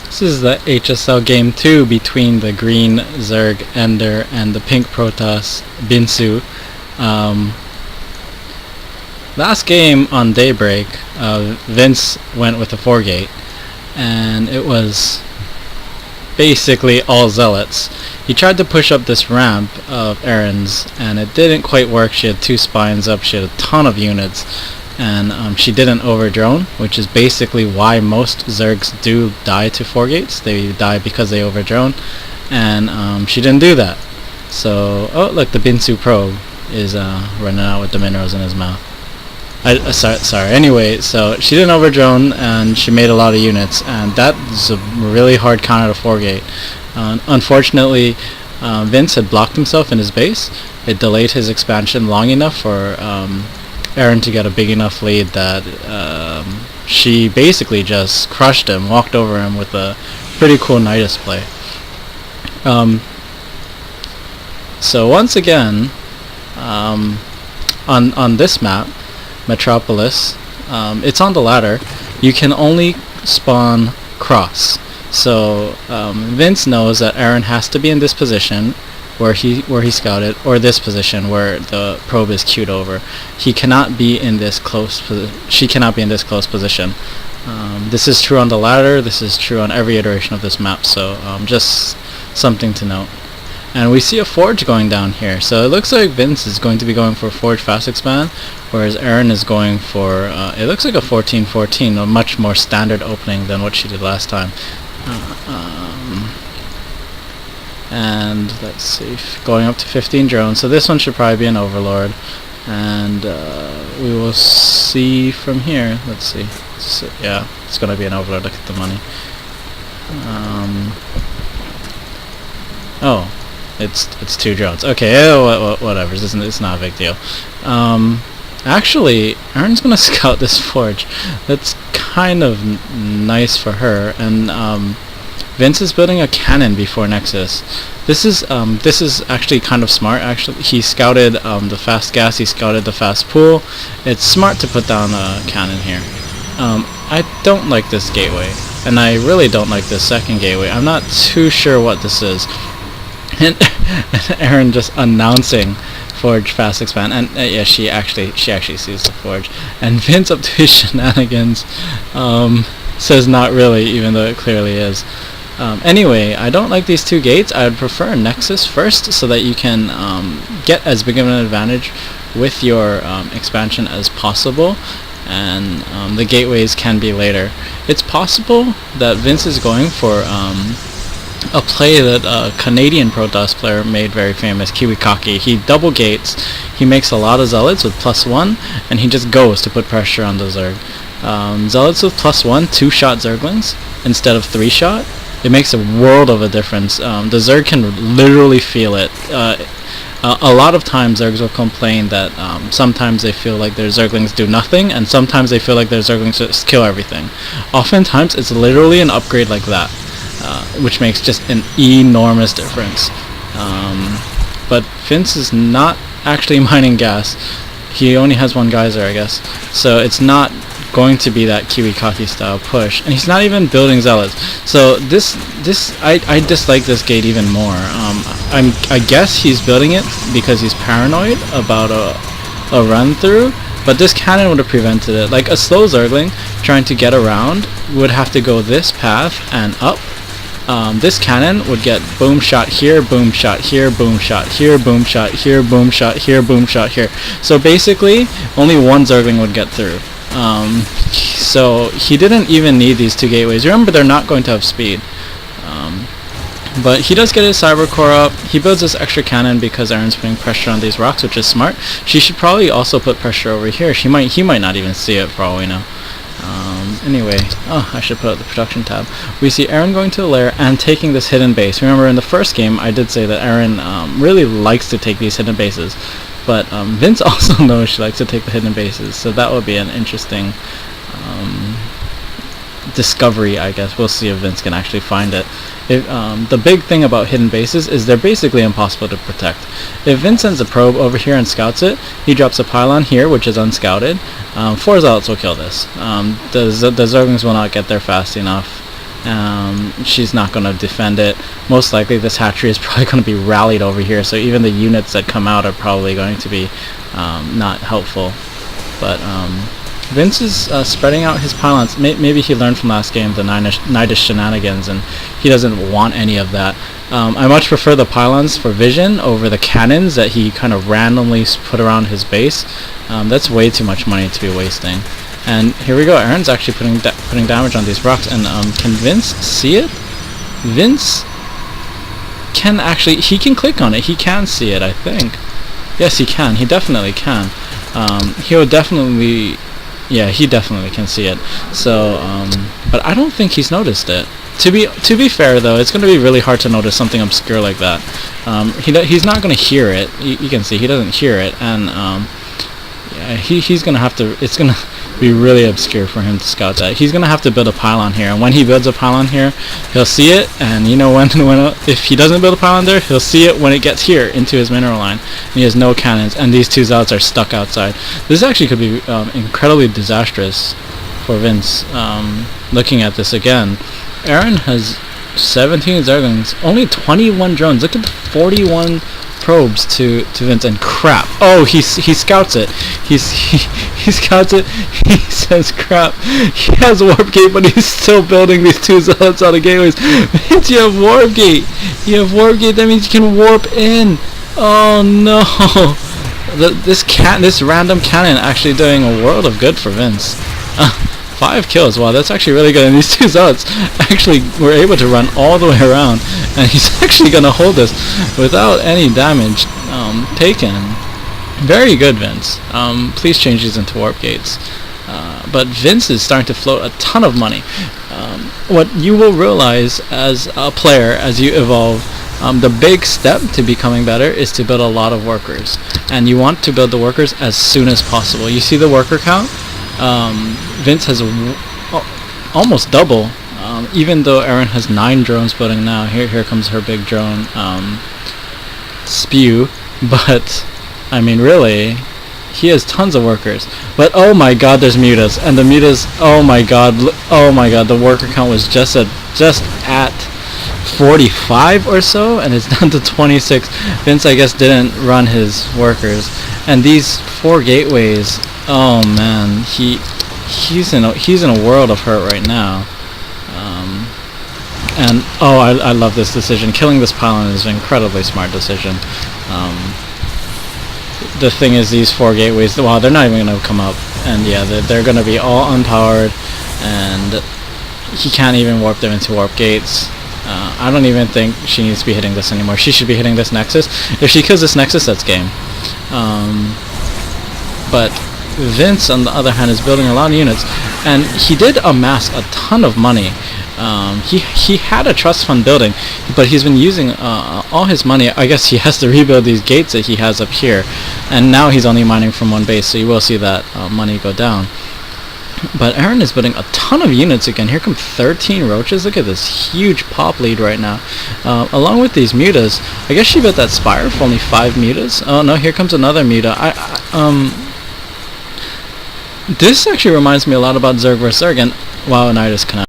This is the HSL Game 2 between the green Zerg Ender and the pink Protoss Binsoo. Last game on Daybreak, Vince went with a 4-gate, and it was basically all Zealots. He tried to push up this ramp of Erin's, and it didn't quite work. She had 2 spines up, she had a ton of units, and she didn't overdrone, which is basically why most Zergs do die to 4-gates. They die because they overdrone, and she didn't do that. So, oh look, the Binsoo probe is running out with the minerals in his mouth. Sorry. Anyway, so she didn't overdrone, and she made a lot of units, and that is a really hard counter to 4-gate. Unfortunately, Vince had blocked himself in his base. It delayed his expansion long enough for Erin to get a big enough lead that she basically just crushed him, walked over him with a pretty cool Nidus play. So once again, on this map, Metropolis, it's on the ladder. You can only spawn cross. So Vince knows that Erin has to be in this position where he scouted, or this position where the probe is queued over. He cannot be in this close. She cannot be in this close position. This is true on the ladder. This is true on every iteration of this map. So just something to note. And we see a forge going down here, so it looks like Vince is going to be going for a forge fast expand, whereas Erin is going for, it looks like a 14-14, a much more standard opening than what she did last time. And let's see, going up to 15 drones, so this one should probably be an overlord, and we will see from here. Let's see, so, yeah, it's going to be an overlord. Look at the money. Oh. It's 2 drones. Okay, whatever. It's not a big deal. Actually, Erin's gonna scout this forge. That's kind of nice for her. And Vince is building a cannon before Nexus. This is actually kind of smart. Actually, he scouted the fast gas. He scouted the fast pool. It's smart to put down a cannon here. I don't like this gateway, and I really don't like this second gateway. I'm not too sure what this is. And Erin just announcing forge fast expand, and yeah, she actually sees the forge, and Vince, up to his shenanigans, says not really, even though it clearly is. Anyway, I don't like these 2 gates. I would prefer Nexus first, so that you can get as big of an advantage with your expansion as possible, and the gateways can be later. It's possible that Vince is going for a play that a Canadian Protoss player made very famous, Kiwikaki. He double gates, he makes a lot of Zealots with +1, and he just goes to put pressure on the Zerg. Zealots with +1, 2-shot Zerglings instead of 3-shot. It makes a world of a difference. The Zerg can literally feel it. A lot of times Zergs will complain that sometimes they feel like their Zerglings do nothing, and sometimes they feel like their Zerglings just kill everything. Oftentimes it's literally an upgrade like that. Which makes just an enormous difference. But Vince is not actually mining gas. He only has 1 geyser, I guess. So it's not going to be that Kiwikaki style push. And he's not even building Zealots. So I dislike this gate even more. I guess he's building it because he's paranoid about a run through. But this cannon would have prevented it. Like a slow Zergling trying to get around would have to go this path and up. This cannon would get boom shot here, boom shot here, boom shot here, boom shot here, boom shot here, boom shot here. So basically, only 1 Zergling would get through. So he didn't even need these 2 gateways. Remember, they're not going to have speed. But he does get his cyber core up. He builds this extra cannon because Erin's putting pressure on these rocks, which is smart. She should probably also put pressure over here. He might not even see it for all we know. Anyway, I should put up the production tab. We see Erin going to the lair and taking this hidden base. Remember, in the first game, I did say that Erin really likes to take these hidden bases, but Vince also knows she likes to take the hidden bases, so that would be an interesting discovery, I guess. We'll see if Vince can actually find it. The big thing about hidden bases is they're basically impossible to protect. If Vince sends a probe over here and scouts it, he drops a pylon here, which is unscouted. 4 Zealots will kill this. The Zerglings will not get there fast enough. She's not going to defend it. Most likely this hatchery is probably going to be rallied over here, so even the units that come out are probably going to be not helpful. But Vince is spreading out his pylons. Maybe he learned from last game the knightish shenanigans, and he doesn't want any of that. I much prefer the pylons for vision over the cannons that he kind of randomly put around his base. That's way too much money to be wasting. And here we go. Aaron's actually putting damage on these rocks. And can Vince see it? Vince can actually... He can click on it. He can see it, I think. Yes, he can. He definitely can. He'll definitely... Yeah, he definitely can see it. So, but I don't think he's noticed it. To be fair, though, it's going to be really hard to notice something obscure like that. He's not going to hear it. You can see he doesn't hear it, and yeah, he's going to have to. It's going to be really obscure for him to scout that. He's going to have to build a pylon here, and when he builds a pylon here, he'll see it. And you know when if he doesn't build a pylon there, he'll see it when it gets here into his mineral line. And he has no cannons, and these two zealots are stuck outside. This actually could be incredibly disastrous for Vince. Looking at this again, Aaron has 17 Zerglings, only 21 drones. Look at the 41 probes to Vince, and crap. Oh, he scouts it. He scouts it. He says crap. He has warp gate, but he's still building these two zealots out of gateways. Vince, you have warp gate. You have warp gate. That means you can warp in. Oh no. This random cannon actually doing a world of good for Vince. 5 kills. Wow, that's actually really good. And these two zealots actually were able to run all the way around, and he's actually going to hold this without any damage taken. Very good, Vince. Please change these into warp gates. But Vince is starting to float a ton of money. What you will realize as a player, as you evolve, the big step to becoming better is to build a lot of workers. And you want to build the workers as soon as possible. You see the worker count? Vince has almost double, even though Aaron has 9 drones building now. Here comes her big drone spew, but I mean really, he has tons of workers. But oh my god, there's mutas, and the mutas, oh my god, the worker count was just at 45 or so, and it's down to 26. Vince, I guess, didn't run his workers, and these 4 gateways. Oh man, he's in a world of hurt right now. And oh, I love this decision. Killing this pylon is an incredibly smart decision. The thing is, these 4 gateways, wow, they're not even going to come up, and yeah, they're going to be all unpowered, and he can't even warp them into warp gates. I don't even think she needs to be hitting this anymore. She should be hitting this nexus. If she kills this nexus, that's game. But Vince, on the other hand, is building a lot of units, and he did amass a ton of money. He had a trust fund building, but he's been using all his money. I guess he has to rebuild these gates that he has up here, and now he's only mining from one base, so you will see that money go down. But Aaron is building a ton of units again. Here come 13 roaches. Look at this huge pop lead right now. Along with these mutas, I guess she built that spire for only 5 mutas. Oh no, here comes another muta. This actually reminds me a lot about Zerg vs. Zerg, and wow, Knightish Canal.